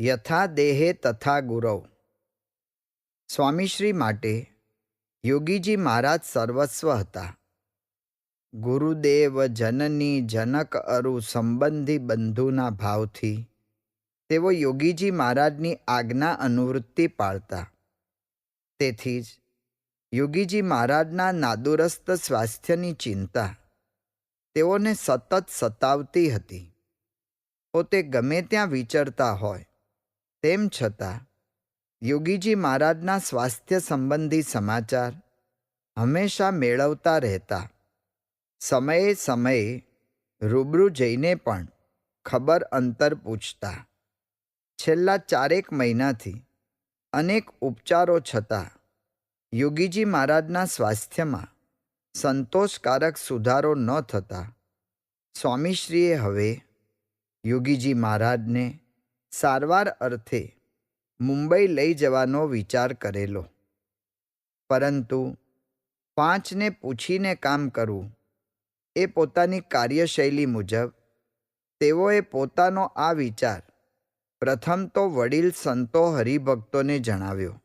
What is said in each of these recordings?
યથા દેહે તથા ગુરવ. સ્વામીશ્રી માટે યોગીજી મહારાજ સર્વસ્વ હતા. ગુરુદેવ જનની જનક અરુ સંબંધી બંધુના ભાવથી તેઓ યોગીજી મહારાજની આજ્ઞા અનુવૃત્તિ પાળતા. તેથી જ યોગીજી મહારાજના નાદુરસ્ત સ્વાસ્થ્યની ચિંતા તેઓને સતત સતાવતી હતી. પોતે ગમે ત્યાં વિચરતા હોય તેમ છતાં યોગીજી મહારાજના સ્વાસ્થ્ય સંબંધી સમાચાર હંમેશા મેળવતા રહેતા. સમયે સમયે રૂબરૂ જઈને પણ ખબર અંતર પૂછતા. છેલ્લા 4 મહિનાથી અનેક ઉપચારો છતાં યોગીજી મહારાજના સ્વાસ્થ્યમાં સંતોષકારક સુધારો ન થતા સ્વામીશ્રીએ હવે યોગીજી મહારાજને સારવાર અર્થે મુંબઈ લઈ જવાનો વિચાર કરેલો. પરંતુ 5ને પૂછીને કામ કરવું એ પોતાની કાર્યશૈલી મુજબ તેઓએ પોતાનો આ વિચાર પ્રથમ તો વડીલ સંતો હરિભક્તોને જણાવ્યો.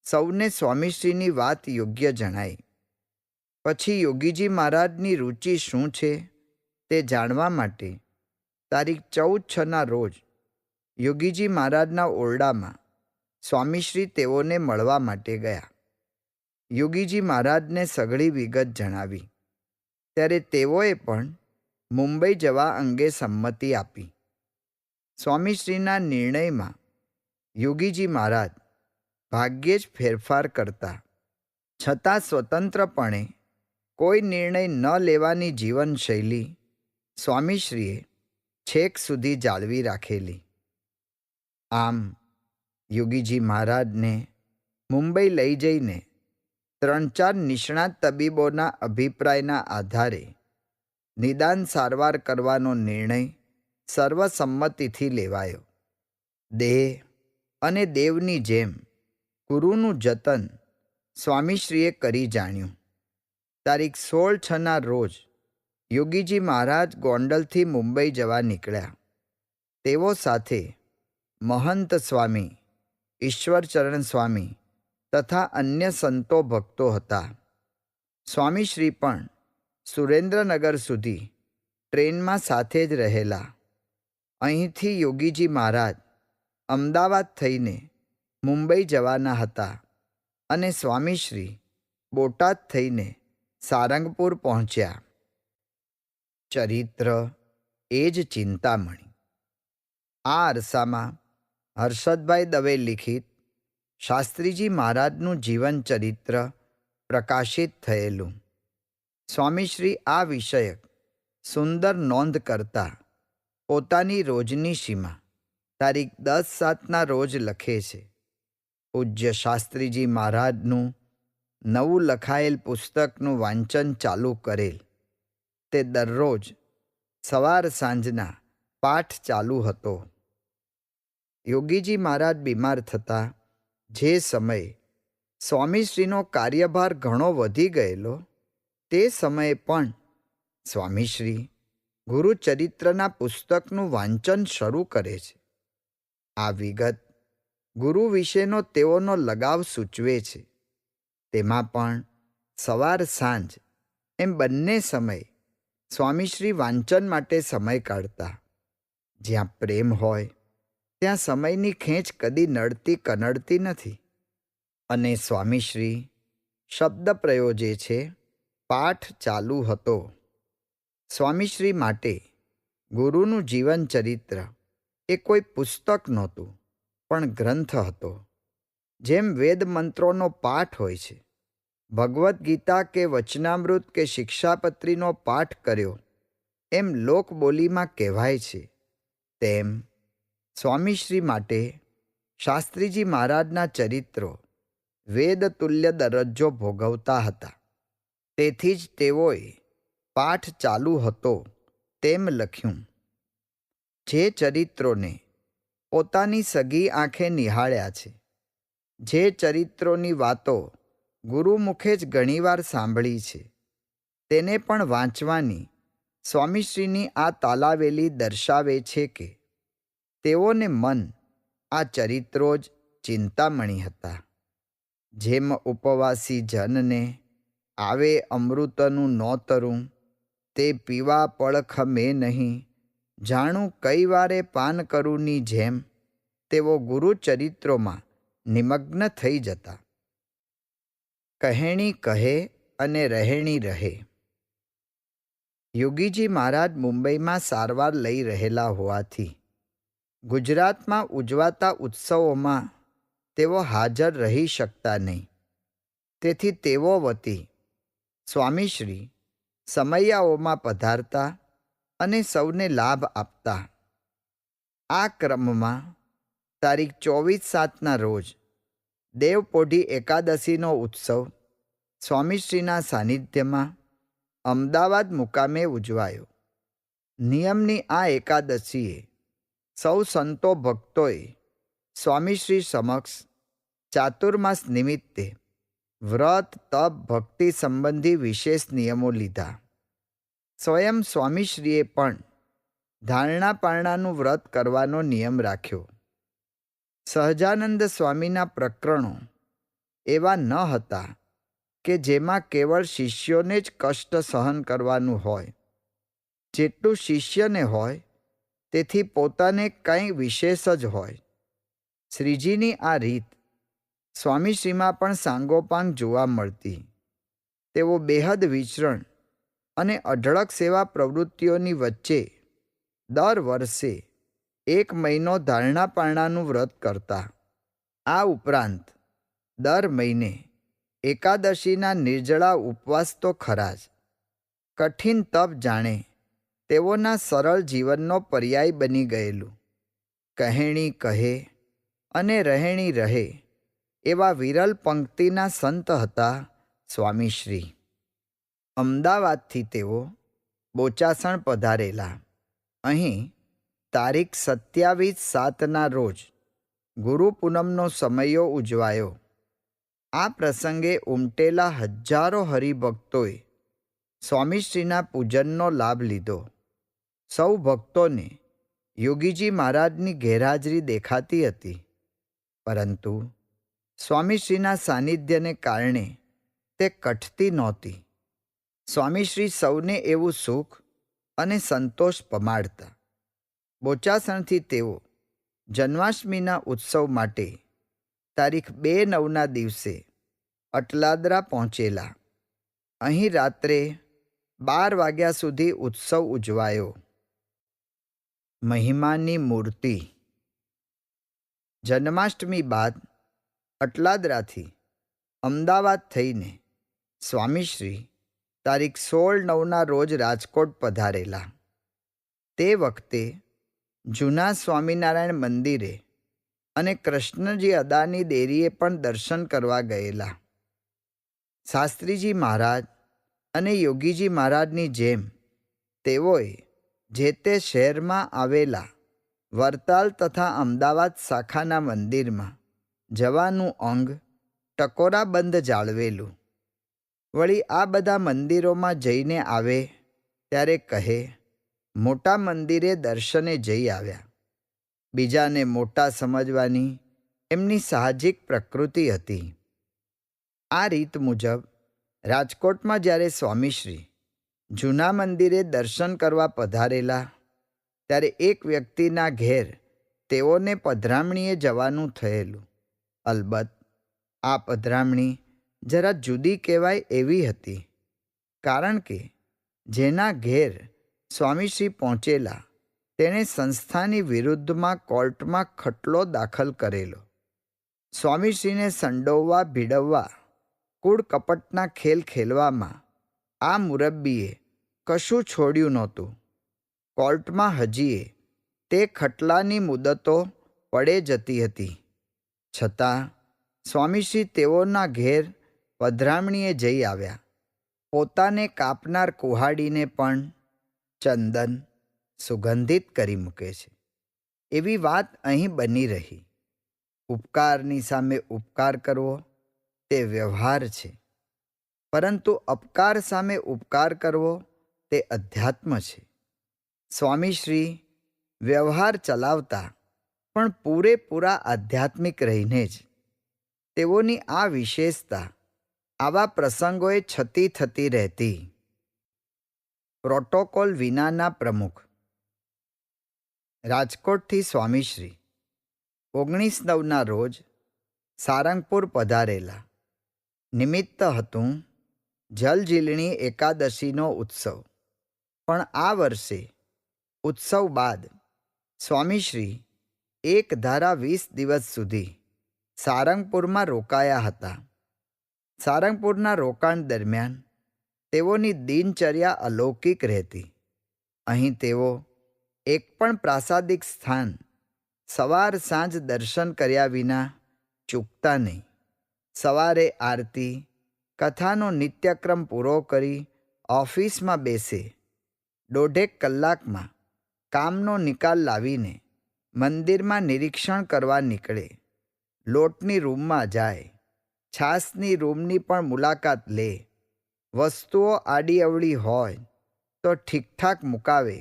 સૌને સ્વામીશ્રીની વાત યોગ્ય જણાઈ. પછી યોગીજી મહારાજની રુચિ શું છે તે જાણવા માટે તારીખ 14/6ના રોજ યોગીજી મહારાજના ઓરડામાં સ્વામીશ્રી તેઓને મળવા માટે ગયા. યોગીજી મહારાજને સઘળી વિગત જણાવી ત્યારે તેઓએ પણ મુંબઈ જવા અંગે સંમતિ આપી. સ્વામીશ્રીના નિર્ણયમાં યોગીજી મહારાજ ભાગ્યે જ ફેરફાર કરતા, છતાં સ્વતંત્રપણે કોઈ નિર્ણય ન લેવાની જીવનશૈલી સ્વામીશ્રીએ છેક સુધી જાળવી રાખેલી. આમ યોગીજી મહારાજને મુંબઈ લઈ જઈને 3-4 નિષ્ણાત તબીબોના અભિપ્રાયના આધારે નિદાન સારવાર કરવાનો નિર્ણય સર્વસંમતિથી લેવાયો. દેહ અને દેવની જેમ ગુરુનું જતન સ્વામીશ્રીએ કરી જાણ્યું. તારીખ 16/6ના રોજ યોગીજી મહારાજ ગોંડલથી મુંબઈ જવા નીકળ્યા. તેઓ સાથે મહંત સ્વામી, ઈશ્વરચરણ સ્વામી તથા અન્ય સંતો ભક્તો હતા. સ્વામીશ્રી પણ સુરેન્દ્રનગર સુધી ટ્રેનમાં સાથે જ રહેલા. અહીંથી યોગીજી મહારાજ અમદાવાદ થઈને મુંબઈ જવાના હતા અને સ્વામીશ્રી બોટાદ થઈને સારંગપુર પહોંચ્યા. ચરિત્ર એ જ ચિંતામણી. આ અરસામાં હર્ષદભાઈ દવે લિખિત શાસ્ત્રીજી મહારાજનું જીવન ચરિત્ર પ્રકાશિત થયેલું. સ્વામીશ્રી આ વિષયક સુંદર નોંધ કરતા પોતાની રોજનીશીમાં તારીખ 10/7ના રોજ લખે છે. પૂજ્ય શાસ્ત્રીજી મહારાજનું નવું લખાયેલ પુસ્તકનું વાંચન ચાલુ કરેલ. તે દરરોજ સવાર સાંજના પાઠ ચાલુ હતો. યોગીજી મહારાજ બીમાર થતા જે સમયે સ્વામીશ્રીનો કાર્યભાર ઘણો વધી ગયેલો તે સમયે પણ સ્વામીશ્રી ગુરુચરિત્રના પુસ્તકનું વાંચન શરૂ કરે છે. આ વિગત ગુરુ વિશેનો તેઓનો લગાવ સૂચવે છે. તેમાં પણ સવાર સાંજ એમ બંને સમયે સ્વામીશ્રી વાંચન માટે સમય કાઢતા. જ્યાં પ્રેમ હોય ત્યાં સમયની ખેંચ કદી નડતી કનડતી નથી. અને સ્વામીશ્રી શબ્દ પ્રયોજે છે, પાઠ ચાલુ હતો. સ્વામીશ્રી માટે ગુરુનું જીવન ચરિત્ર એ કોઈ પુસ્તક નહોતું, પણ ગ્રંથ હતો. જેમ વેદ મંત્રોનો પાઠ હોય છે, ભગવદ્ ગીતા કે વચનામૃત કે શિક્ષાપત્રીનો પાઠ કર્યો એમ લોકબોલીમાં કહેવાય છે, તેમ સ્વામીશ્રી માટે શાસ્ત્રીજી મહારાજના ચરિત્રો વેદતુલ્ય દરજ્જો ભોગવતા હતા. તેથી જ તેઓએ પાઠ ચાલુ હતો તેમ લખ્યું. જે ચરિત્રોને પોતાની સગી આંખે નિહાળ્યા છે, જે ચરિત્રોની વાતો ગુરુમુખે જ ઘણીવાર સાંભળી છે, તેને પણ વાંચવાની સ્વામીશ્રીની આ તાલાવેલી દર્શાવે છે કે તેઓને મન આ ચરિત્રો જ ચિંતામણી હતા. જેમ ઉપવાસી જનને આવે અમૃતનું નોતરું, તે પીવા પડખ મેં નહીં, જાણું કઈ વારે પાન કરુંની જેમ તેઓ ગુરુચરિત્રોમાં નિમગ્ન થઈ જતા. કહેણી કહે અને રહેણી રહે. યોગીજી મહારાજ મુંબઈમાં સારવાર લઈ રહેલા હોવાથી ગુજરાતમાં ઉજવાતા ઉત્સવોમાં તેઓ હાજર રહી શકતા નહીં. તેથી તેઓ વતી સ્વામીશ્રી સમૈયાઓમાં પધારતા અને સૌને લાભ આપતા. આ ક્રમમાં તારીખ 24/7ના રોજ દેવપોઢી એકાદશીનો ઉત્સવ સ્વામીશ્રીના સાનિધ્યમાં અમદાવાદ મુકામે ઉજવાયો. નિયમની આ એકાદશીએ સૌ સંતો ભક્તોએ સ્વામીશ્રી સમક્ષ ચાતુર્માસ નિમિત્તે વ્રત તપ ભક્તિ સંબંધી વિશેષ નિયમો લીધા. સ્વયં સ્વામીશ્રીએ પણ ધારણા પારણાનું વ્રત કરવાનો નિયમ રાખ્યો. સહજાનંદ સ્વામીના પ્રકરણો એવા ન હતા કે જેમાં કેવળ શિષ્યોને જ કષ્ટ સહન કરવાનું હોય. જેટલું શિષ્યને હોય તેથી પોતાને કંઈ વિશેષ જ હોય. શ્રીજીની આ રીત સ્વામીશ્રીમાં પણ સાંગોપાંગ જોવા મળતી. તેઓ બેહદ વિચરણ અને અઢળક સેવા પ્રવૃત્તિઓની વચ્ચે દર વર્ષે 1 મહિનો ધારણા પારણાનું વ્રત કરતા. આ ઉપરાંત દર મહિને એકાદશીના નિર્જળા ઉપવાસ તો ખરા જ, કઠિન તપ જાણે તેઓના સરળ જીવનનો પર્યાય બની ગયેલું. કહેણી કહે અને રહેણી રહે એવા વિરલ પંક્તિના સંત હતા સ્વામીશ્રી. અમદાવાદથી તેઓ બોચાસણ પધારેલા. અહીં તારીખ 27/7ના રોજ ગુરુ પૂનમનો સમયો ઉજવાયો. આ પ્રસંગે ઉમટેલા હજારો હરિભક્તોએ સ્વામીશ્રીના પૂજનનો લાભ લીધો. સૌ ભક્તોને યોગીજી મહારાજની ગેરહાજરી દેખાતી હતી, પરંતુ સ્વામીશ્રીના સાનિધ્યને કારણે તે કઠતી નહોતી. સ્વામીશ્રી સૌને એવું સુખ અને સંતોષ પમાડતા. બોચાસણથી તેઓ જન્માષ્ટમીના ઉત્સવ માટે તારીખ 2/9ના દિવસે અટલાદરા પહોંચેલા. અહીં રાત્રે 12 વાગ્યા સુધી ઉત્સવ ઉજવાયો. મહિમાની મૂર્તિ. જન્માષ્ટમી બાદ અટલાદરાથી અમદાવાદ થઈને સ્વામીશ્રી તારીખ 16/9ના રોજ રાજકોટ પધારેલા. તે વખતે જૂના સ્વામિનારાયણ મંદિરે અને કૃષ્ણજી અદાની દેરીએ પણ દર્શન કરવા ગયેલા. શાસ્ત્રીજી મહારાજ અને યોગીજી મહારાજની જેમ તેઓએ જે તે શહેરમાં આવેલા વરતાલ તથા અમદાવાદ શાખાના મંદિરમાં જવાનું અંગ ટકોરાબંધ જાળવેલું. વળી આ બધા મંદિરોમાં જઈને આવે ત્યારે કહે, મોટા મંદિરે દર્શને જઈ આવ્યા. બીજાને મોટા સમજવાની એમની સાહજિક પ્રકૃતિ હતી. આ રીત મુજબ રાજકોટમાં જ્યારે સ્વામીશ્રી જૂના મંદિરે દર્શન કરવા પધારેલા ત્યારે એક વ્યક્તિના ઘેર તેઓને પધરામણીએ જવાનું થયેલું. અલબત્ત આ પધરામણી જરા જુદી કહેવાય એવી હતી, કારણ કે જેના ઘેર સ્વામીશ્રી પહોંચેલા તેણે સંસ્થાની વિરુદ્ધમાં કોર્ટમાં ખટલો દાખલ કરેલો. સ્વામીશ્રીને સંડોવવા ભીડવવા કૂડ કપટના ખેલ ખેલવામાં આ મુરબ્બીએ કશું છોડ્યું નહોતું. કોર્ટમાં હજીએ તે ખટલાની મુદતો પડે જતી હતી, છતાં સ્વામીશ્રી તેઓના ઘેર પધરામણીએ જઈ આવ્યા. પોતાને કાપનાર કુહાડીને પણ ચંદન સુગંધિત કરી મૂકે છે. એવી વાત અહીં બની રહી. ઉપકારની સામે ઉપકાર કરવો તે વ્યવહાર છે, પરંતુ અપકાર સામે ઉપકાર કરવો તે અધ્યાત્મ છે. સ્વામીશ્રી વ્યવહાર ચલાવતા પણ પૂરેપૂરા આધ્યાત્મિક રહીને જ. તેઓની આ વિશેષતા આવા પ્રસંગોએ છતી થતી રહેતી. પ્રોટોકોલ વિનાના પ્રમુખ. રાજકોટથી સ્વામીશ્રી 19/9ના રોજ સારંગપુર પધારેલા. નિમિત્ત હતું જલઝીલણી એકાદશીનો ઉત્સવ. પણ આ વર્ષે ઉત્સવ બાદ સ્વામીશ્રી એક ધારા 20 દિવસ સુધી સારંગપુરમાં રોકાયા હતા. સારંગપુરના રોકાણ દરમિયાન તેઓની દિનચર્યા અલૌકિક રહેતી. અહીં તેઓ એક પણ પ્રાસાદિક સ્થાન સવાર સાંજ દર્શન કર્યા વિના ચૂકતા નહીં. સવારે આરતી કથાનો નિત્યક્રમ પૂરો કરી ઓફિસમાં બેસે. 1.5 કલાકમાં કામનો નિકાલ લાવીને મંદિરમાં નિરીક્ષણ કરવા નીકળે. લોટની રૂમમાં જાય. છાસની રૂમની પણ મુલાકાત લે. વસ્તુઓ આડી અવળી હોય તો ઠીકઠાક મુકાવે.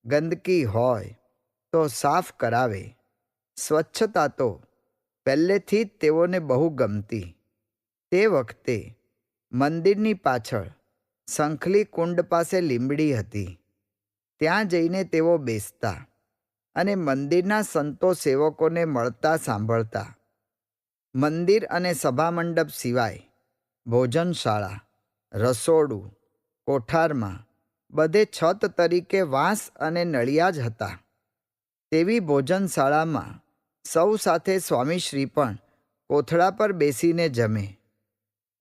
ગંદકી હોય તો સાફ કરાવે. સ્વચ્છતા તો પહેલેથી જ તેઓને બહુ ગમતી. તે વખતે મંદિરની પાછળ શંખલી કુંડ પાસે લીમડી હતી. ત્યાં જઈને તેઓ બેસતા અને મંદિરના સંતો સેવકોને મળતા સાંભળતા. મંદિર અને સભામંડપ સિવાય ભોજનશાળા, રસોડું, કોઠારમાં બધે છત તરીકે વાંસ અને નળિયા જ હતા. તેવી ભોજનશાળામાં સૌ સાથે સ્વામીશ્રી પણ કોથળા પર બેસીને જમે.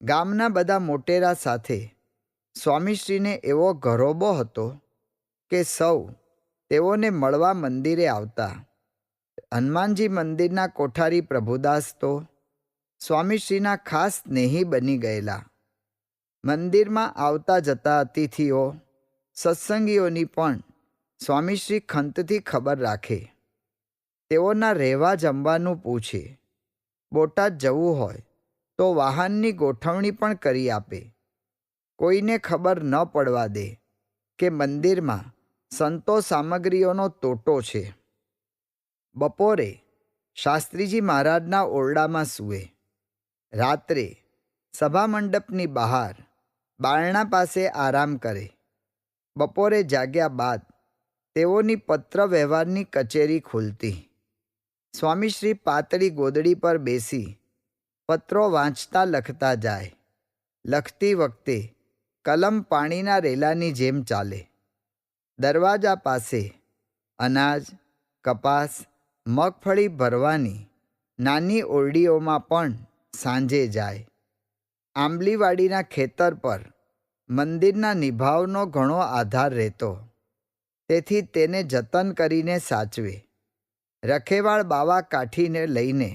ગામના બધા મોટેરા સાથે સ્વામીશ્રીને એવો ઘરોબો હતો કે સૌ તેઓને મળવા મંદિરે આવતા. હનુમાનજી મંદિરના કોઠારી પ્રભુદાસ તો સ્વામીશ્રીના ખાસ સ્નેહી બની ગયેલા. મંદિરમાં આવતા જતા અતિથિઓ, સત્સંગીઓની પણ સ્વામીશ્રી ખંતથી ખબર રાખે. તેઓના રહેવા જમવાનું પૂછે. બોટાદ જવું હોય તો વાહનની ગોઠવણી પણ કરી આપે. કોઈને ખબર ન પડવા દે કે મંદિરમાં સંતો સામગ્રીઓનો તોટો છે. બપોરે શાસ્ત્રીજી મહારાજના ઓરડામાં સૂવે. રાત્રે સભામંડપની બહાર બારણા પાસે આરામ કરે. બપોરે જાગ્યા બાદ તેઓની પત્ર વ્યવહારની કચેરી ખુલતી. સ્વામીશ્રી પાતળી ગોદડી પર બેસી પત્રો વાંચતા લખતા જાય. લખતી વખતે કલમ પાણીના રેલાની જેમ ચાલે. દરવાજા પાસે અનાજ, કપાસ, મગફળી ભરવાની નાની ઓરડીઓમાં પણ સાંજે જાય. આંબલીવાડીના ખેતર પર મંદિરના નિભાવનો ઘણો આધાર રહેતો. તેથી તેને જતન કરીને સાચવે. રખેવાળ બાવા કાઠીને લઈને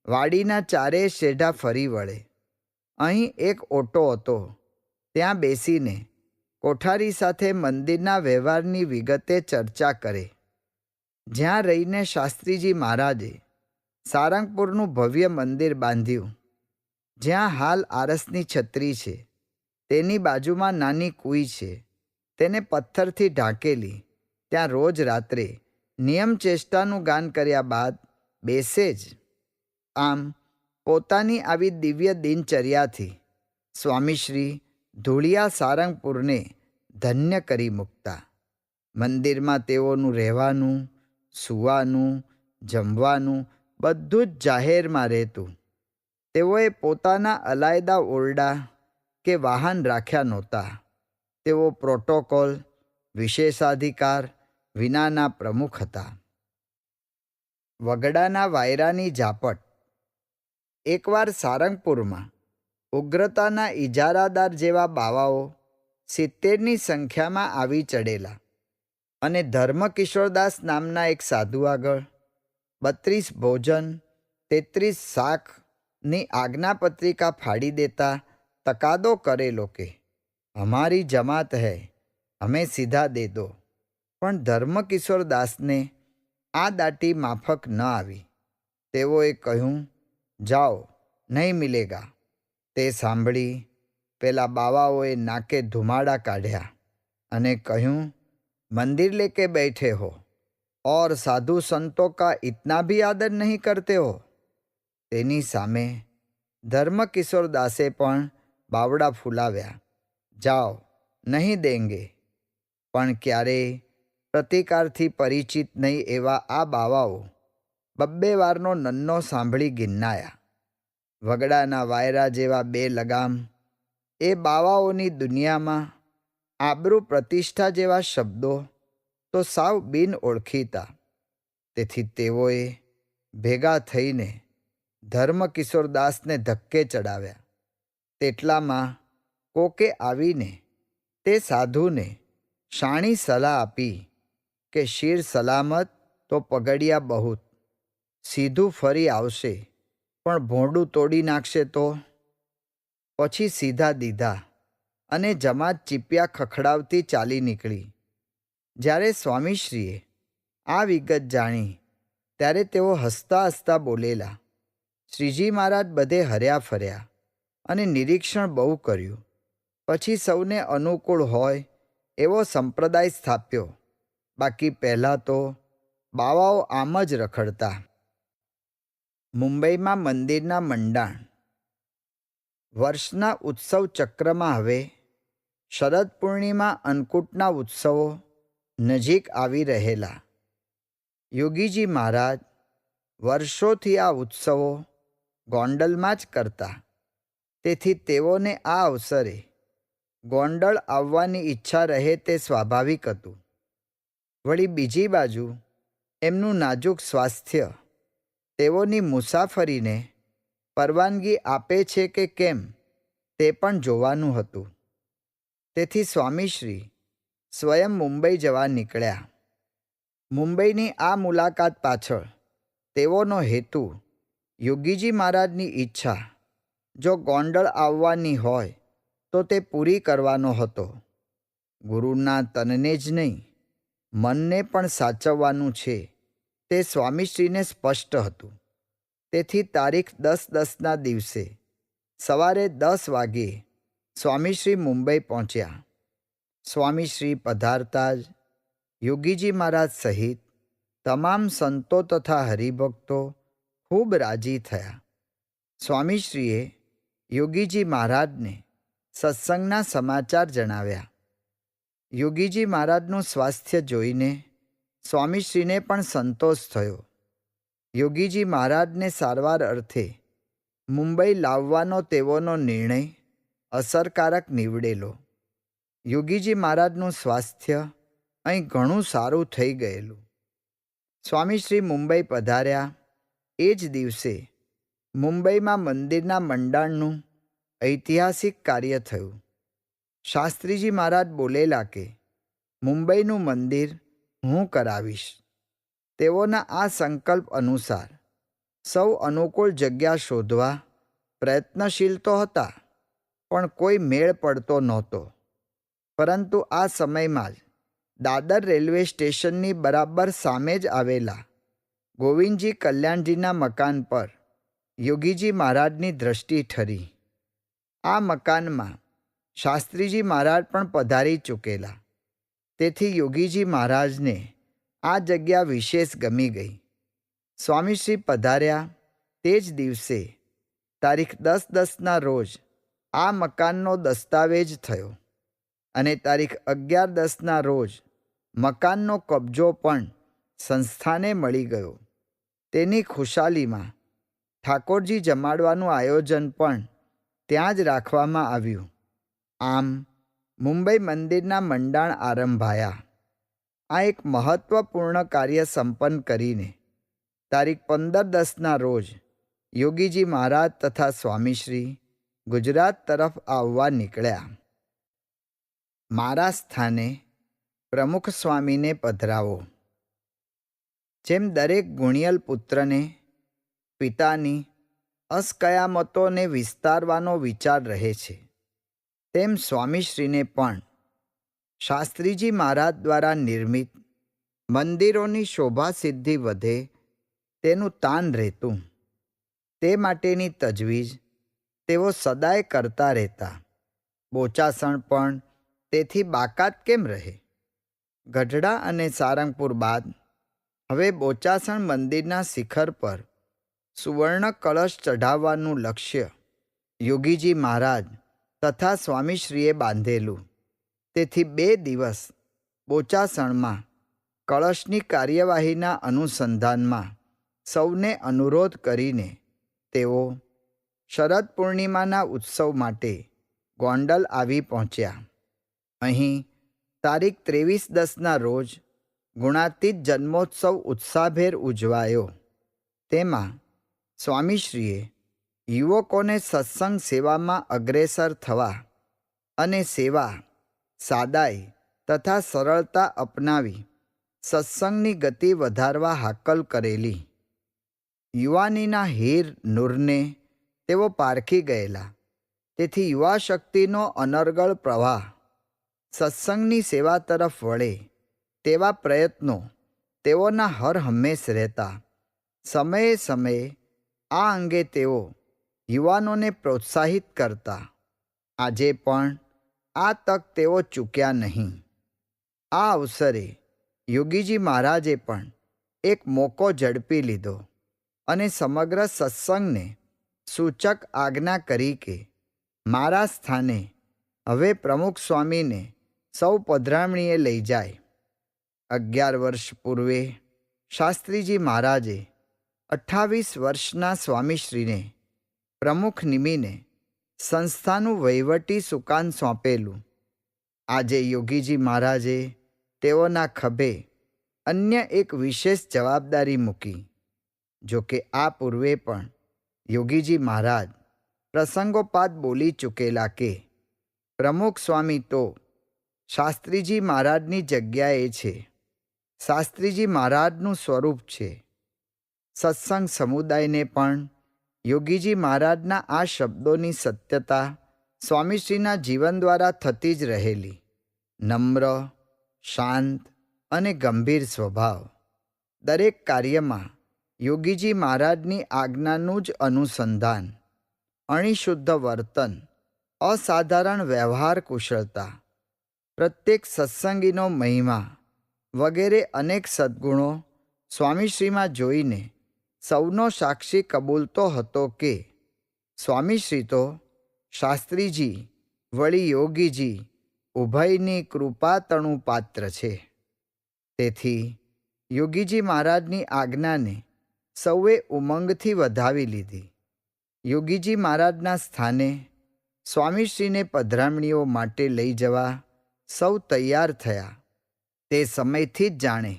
વાડીના ચારેય શેઢા ફરી વળે. અહીં એક ઓટો હતો. ત્યાં બેસીને કોઠારી સાથે મંદિરના વ્યવહારની વિગતે ચર્ચા કરે. જ્યાં રહીને શાસ્ત્રીજી મહારાજે સારંગપુરનું ભવ્ય મંદિર બાંધ્યું. જ્યાં હાલ આરસની છત્રી છે તેની બાજુમાં નાની કૂઈ છે, તેને પથ્થરથી ઢાંકેલી. ત્યાં રોજ રાત્રે નિયમ ચેષ્ટાનું ગાન કર્યા બાદ બેસે જ. આમ પોતાની આવી દિવ્ય દિનચર્યાથી સ્વામીશ્રી ધૂળિયા સારંગપુરને ધન્ય કરી મૂકતા. મંદિરમાં તેઓનું રહેવાનું, સૂવાનું, જમવાનું બધું જ જાહેરમાં રહેતું. તેઓએ પોતાના અલાયદા ઓરડા કે વાહન રાખ્યા નહોતા. તેઓ પ્રોટોકોલ, વિશેષાધિકાર વિનાના પ્રમુખ હતા. વગડાના વાયરાની ઝાપટ. એકવાર સારંગપુરમાં ઉગ્રતાના ઇજારાદાર જેવા બાવાઓ 70ની સંખ્યામાં આવી ચડેલા અને ધર્મકિશોરદાસ નામના એક સાધુ આગળ 32 ભોજન 33 શાકની આજ્ઞાપત્રિકા ફાડી દેતા તકાદો કરેલો કે હમારી જમાત હૈ, હમે સીધા દે દો. પણ ધર્મકિશોરદાસને આ દાટી માફક ન આવી. તેઓએ કહ્યું, જાઓ, નહીં મિલેગા. તે સાંભળી પેલા બાવાઓએ નાકે ધુમાડા કાઢ્યા અને કહ્યું, મંદિર લેકે બેઠે હો, और साधु संतों का इतना भी आदर नहीं करते हो? તેની સામે ધર્મકિશોર દાસે પણ બાવડા ફૂલાવ્યા. જાઓ, નહીં દેંગે. પણ ક્યારેય પ્રતિકારથી પરિચિત નહીં એવા આ બાવાઓ બબ્બે વારનો નન્નો સાંભળી ગિન્નાયા. વગડાના વાયરા જેવા બે લગામ એ બાવાઓની દુનિયામાં આબરૂ પ્રતિષ્ઠા જેવા શબ્દો તો સાવ બિન ઓળખીતા. તેથી તેઓએ ભેગા થઈને ધર્મકિશોરદાસને ધક્કે ચડાવ્યા. તેટલામાં કોકે આવીને તે સાધુને શાણી સલાહ આપી કે શિર સલામત તો પગડિયા બહુત. સીધું ફરી આવશે પણ ભોંડું તોડી નાખશે તો? પછી સીધા દીધા અને જમાત ચીપિયા ખખડાવતી ચાલી નીકળી. જ્યારે સ્વામીશ્રીએ આ વિગત જાણી ત્યારે તેઓ હસતા હસતા બોલેલા. શ્રીજી મહારાજ બધે હર્યા ફર્યા અને નિરીક્ષણ બહુ કર્યું. પછી સૌને અનુકૂળ હોય એવો સંપ્રદાય સ્થાપ્યો. બાકી પહેલાં તો બાવાઓ આમ જ રખડતા. મુંબઈમાં મંદિરના મંડાણ. વર્ષના ઉત્સવ ચક્રમાં હવે શરદ પૂર્ણિમા અન્નકૂટના ઉત્સવો નજીક આવી રહેલા. યોગીજી મહારાજ વર્ષોથી આ ઉત્સવો ગોંડલમાં જ કરતા. તેથી તેઓને આ અવસરે ગોંડલ આવવાની ઈચ્છા રહે તે સ્વાભાવિક હતું. વળી બીજી બાજુ એમનું નાજુક સ્વાસ્થ્ય તેઓની મુસાફરીને પરવાનગી આપે છે કે કેમ તે પણ જોવાનું હતું. તેથી સ્વામીશ્રી સ્વયં મુંબઈ જવા નીકળ્યા. મુંબઈની આ મુલાકાત પાછળ તેઓનો હેતુ યોગીજી મહારાજની ઈચ્છા જો ગોંડલ આવવાની હોય તો તે પૂરી કરવાનો હતો. ગુરુના તનને જ નહીં મનને પણ સાચવવાનું છે તે સ્વામીશ્રીને સ્પષ્ટ હતું. તેથી તારીખ 10/10ના દિવસે સવારે 10 વાગ્યે સ્વામીશ્રી મુંબઈ પહોંચ્યા. સ્વામીશ્રી પધારતા જ યોગીજી મહારાજ સહિત તમામ સંતો તથા હરિભક્તો ખૂબ રાજી થયા. સ્વામીશ્રીએ યોગીજી મહારાજને સત્સંગના સમાચાર જણાવ્યા. યોગીજી મહારાજનું સ્વાસ્થ્ય જોઈને સ્વામીશ્રીને પણ સંતોષ થયો. યોગીજી મહારાજને સારવાર અર્થે મુંબઈ લાવવાનો તેઓનો નિર્ણય અસરકારક નીવડેલો. યોગીજી મહારાજનું સ્વાસ્થ્ય અહીં ઘણું સારું થઈ ગયેલું. સ્વામીશ્રી મુંબઈ પધાર્યા એ જ દિવસે મુંબઈમાં મંદિરના મંડાણનું ઐતિહાસિક કાર્ય થયું. શાસ્ત્રીજી મહારાજ બોલેલા કે મુંબઈનું મંદિર હું કરાવીશ. તેઓના આ સંકલ્પ અનુસાર સૌ અનુકૂળ જગ્યા શોધવા પ્રયત્નશીલ તો હતા, પણ કોઈ મેળ પડતો નહોતો. પરંતુ આ સમયમાં જ દાદર રેલવે સ્ટેશનની બરાબર સામે જ આવેલા ગોવિંદજી કલ્યાણજીના મકાન પર યોગીજી મહારાજની દ્રષ્ટિ ઠરી. આ મકાનમાં શાસ્ત્રીજી મહારાજ પણ પધારી ચૂકેલા. તેથી યોગીજી મહારાજને આ જગ્યા વિશેષ ગમી ગઈ. સ્વામીશ્રી પધાર્યા તે જ દિવસે તારીખ 10/10ના રોજ આ મકાનનો દસ્તાવેજ થયો અને તારીખ 11/10ના રોજ મકાનનો કબજો પણ સંસ્થાને મળી ગયો. તેની ખુશાલીમાં ઠાકોરજી જમાડવાનું આયોજન પણ ત્યાં જ રાખવામાં આવ્યું. આમ મુંબઈ મંદિરના મંડાણ આરંભાયા. આ એક મહત્વપૂર્ણ કાર્ય સંપન્ન કરીને તારીખ 15/10ના રોજ યોગીજી મહારાજ તથા સ્વામીશ્રી ગુજરાત તરફ આવવા નીકળ્યા. મારા સ્થાને પ્રમુખ સ્વામીને પધરાવો. જેમ દરેક ગુણિયલ પુત્રને પિતાની અસ્કયામતોને વિસ્તારવાનો વિચાર રહે છે, તેમ સ્વામીશ્રીને પણ શાસ્ત્રીજી મહારાજ દ્વારા નિર્મિત મંદિરોની શોભા સિદ્ધિ વધે તેનું તાન રહેતું. તે માટેની તજવીજ તેઓ સદાય કરતા રહેતા. બોચાસણ પણ તેથી બાકાત કેમ રહે? ગઢડા અને સારંગપુર બાદ હવે બોચાસણ મંદિરના શિખર પર સુવર્ણ કળશ ચઢાવવાનું લક્ષ્ય યોગીજી મહારાજ તથા સ્વામીશ્રીએ બાંધેલું. તેથી 2 દિવસ બોચાસણમાં કળશની કાર્યવાહીના અનુસંધાનમાં સૌને અનુરોધ કરીને તેઓ શરદ પૂર્ણિમાના ઉત્સવ માટે ગોંડલ આવી પહોંચ્યા. અહીં તારીખ 23/10ના રોજ ગુણાતીત જન્મોત્સવ ઉત્સાહભેર ઉજવાયો. તેમાં સ્વામીશ્રીએ યુવકોને સત્સંગ સેવામાં અગ્રેસર થવા અને સેવા, સાદાઈ તથા સરળતા અપનાવી સત્સંગની ગતિ વધારવા હાકલ કરેલી. યુવાનીના હીર નૂરને તેઓ પારખી ગયેલા. તેથી યુવા શક્તિનો અનર્ગળ પ્રવાહ સત્સંગની સેવા તરફ વળે તેવા પ્રયત્નો તેઓના હર હંમેશ રહેતા. સમયે સમયે આ અંગે તેઓ યુવાનોને પ્રોત્સાહિત કરતા. આજે પણ આ તક તેઓ ચૂક્યા નહીં. આ અવસરે યોગીજી મહારાજે પણ એક મોકો ઝડપી લીધો અને સમગ્ર સત્સંગને સૂચક આજ્ઞા કરી કે મારા સ્થાને હવે પ્રમુખ સ્વામીને સૌ પધરામણીએ લઈ જાય. 11 વર્ષ પૂર્વે શાસ્ત્રીજી મહારાજે 28 વર્ષના સ્વામીશ્રીને પ્રમુખ નિમીને સંસ્થાનું વહીવટી સુકાન સોંપેલું. આજે યોગીજી મહારાજે તેઓના ખભે અન્ય એક વિશેષ જવાબદારી મૂકી. જો કે આ પૂર્વે પણ યોગીજી મહારાજ પ્રસંગોપાત બોલી ચૂકેલા કે પ્રમુખ સ્વામી તો શાસ્ત્રીજી મહારાજની જગ્યાએ છે, શાસ્ત્રીજી મહારાજનું સ્વરૂપ છે. સત્સંગ સમુદાયને પણ યોગીજી મહારાજના આ શબ્દોની સત્યતા સ્વામીશ્રીના જીવન દ્વારા થતી જ રહેલી. નમ્ર, શાંત અને ગંભીર સ્વભાવ. દરેક કાર્યમાં યોગીજી મહારાજની આજ્ઞાનું જ અનુસંધાન. અણિશુદ્ધ વર્તન, અસાધારણ વ્યવહાર કુશળતા, પ્રત્યેક સત્સંગીનો મહિમા વગેરે અનેક સદ્ગુણો સ્વામીશ્રીમાં જોઈને સૌનો સાક્ષી કબૂલતો હતો કે સ્વામીશ્રી તો શાસ્ત્રીજી વળી યોગીજી ઉભયની કૃપાતણું પાત્ર છે. તેથી યોગીજી મહારાજની આજ્ઞાને સૌએ ઉમંગથી વધાવી લીધી. યોગીજી મહારાજના સ્થાને સ્વામીશ્રીને પધરામણીઓ માટે લઈ જવા સૌ તૈયાર થયા. તે સમયથી જ જાણે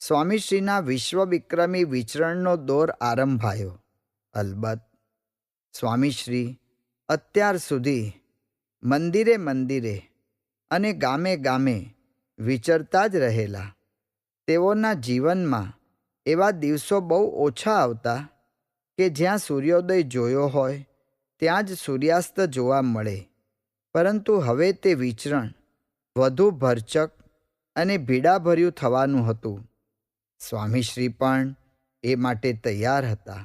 સ્વામીશ્રીના વિશ્વવિક્રમી વિચરણનો દોર આરંભાયો. અલબત્ત સ્વામીશ્રી અત્યાર સુધી મંદિરે મંદિરે અને ગામે ગામે વિચરતા જ રહેલા. તેઓના જીવનમાં એવા દિવસો બહુ ઓછા આવતા કે જ્યાં સૂર્યોદય જોયો હોય ત્યાં જ સૂર્યાસ્ત જોવા મળે. પરંતુ હવે તે વિચરણ વધુ ભરચક અને ભીડાભર્યું થવાનું હતું. સ્વામીશ્રી પણ એ માટે તૈયાર હતા.